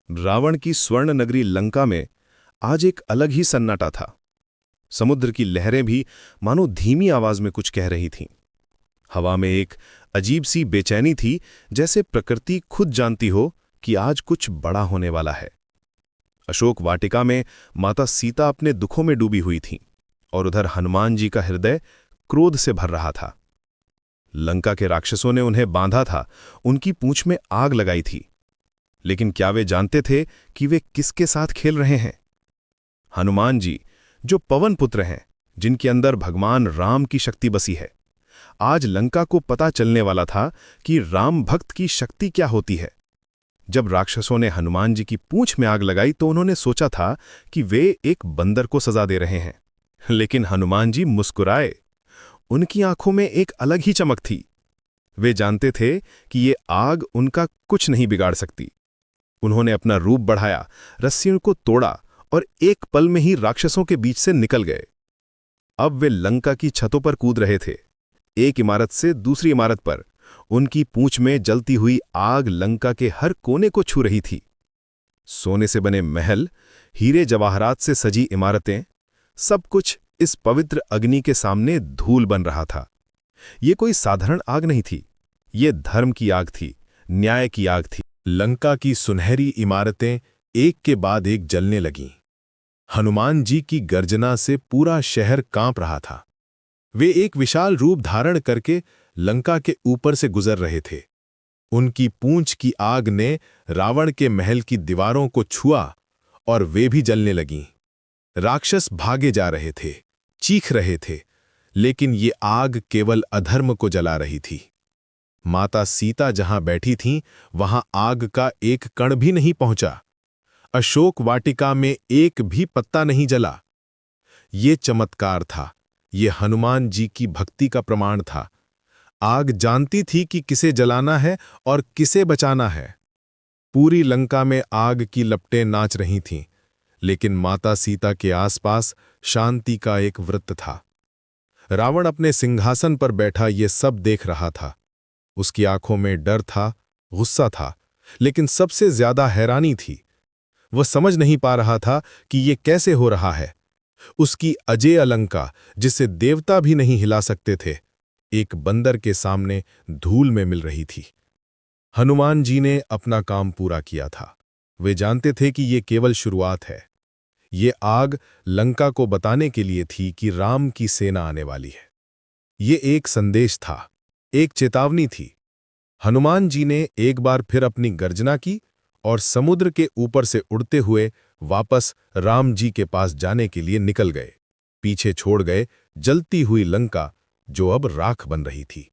रावण की स्वर्ण नगरी लंका में आज एक अलग ही सन्नाटा था। समुद्र की लहरें भी मानो धीमी आवाज में कुछ कह रही थीं। हवा में एक अजीब सी बेचैनी थी, जैसे प्रकृति खुद जानती हो कि आज कुछ बड़ा होने वाला है। अशोक वाटिका में माता सीता अपने दुखों में डूबी हुई थीं और उधर हनुमान जी का हृदय क्रोध से भर रहा था। लंका के राक्षसों ने उन्हें बांधा था, उनकी पूंछ में आग लगाई थी, लेकिन क्या वे जानते थे कि वे किसके साथ खेल रहे हैं? हनुमान जी, जो पवन पुत्र हैं, जिनके अंदर भगवान राम की शक्ति बसी है। आज लंका को पता चलने वाला था कि राम भक्त की शक्ति क्या होती है। जब राक्षसों ने हनुमान जी की पूंछ में आग लगाई तो उन्होंने सोचा था कि वे एक बंदर को सजा दे रहे हैं, लेकिन हनुमान जी मुस्कुराए। उनकी आंखों में एक अलग ही चमक थी। वे जानते थे कि ये आग उनका कुछ नहीं बिगाड़ सकती। उन्होंने अपना रूप बढ़ाया, रस्सियों को तोड़ा और एक पल में ही राक्षसों के बीच से निकल गए। अब वे लंका की छतों पर कूद रहे थे, एक इमारत से दूसरी इमारत पर। उनकी पूंछ में जलती हुई आग लंका के हर कोने को छू रही थी। सोने से बने महल, हीरे जवाहरात से सजी इमारतें, सब कुछ इस पवित्र अग्नि के सामने धूल बन रहा था। ये कोई साधारण आग नहीं थी, ये धर्म की आग थी, न्याय की आग थी। लंका की सुनहरी इमारतें एक के बाद एक जलने लगीं। हनुमान जी की गर्जना से पूरा शहर कांप रहा था। वे एक विशाल रूप धारण करके लंका के ऊपर से गुजर रहे थे। उनकी पूंछ की आग ने रावण के महल की दीवारों को छुआ और वे भी जलने लगीं। राक्षस भागे जा रहे थे, चीख रहे थे, लेकिन ये आग केवल अधर्म को जला रही थी। माता सीता जहां बैठी थीं, वहां आग का एक कण भी नहीं पहुंचा। अशोक वाटिका में एक भी पत्ता नहीं जला। ये चमत्कार था, ये हनुमान जी की भक्ति का प्रमाण था। आग जानती थी कि किसे जलाना है और किसे बचाना है। पूरी लंका में आग की लपटें नाच रही थीं, लेकिन माता सीता के आसपास शांति का एक वृत्त था। रावण अपने सिंहासन पर बैठा ये सब देख रहा था। उसकी आंखों में डर था, गुस्सा था, लेकिन सबसे ज्यादा हैरानी थी। वह समझ नहीं पा रहा था कि ये कैसे हो रहा है। उसकी अजेय लंका, जिसे देवता भी नहीं हिला सकते थे, एक बंदर के सामने धूल में मिल रही थी। हनुमान जी ने अपना काम पूरा किया था। वे जानते थे कि ये केवल शुरुआत है। ये आग लंका को बताने के लिए थी कि राम की सेना आने वाली है। ये एक संदेश था, एक चेतावनी थी। हनुमान जी ने एक बार फिर अपनी गर्जना की और समुद्र के ऊपर से उड़ते हुए वापस राम जी के पास जाने के लिए निकल गए। पीछे छोड़ गए जलती हुई लंका, जो अब राख बन रही थी।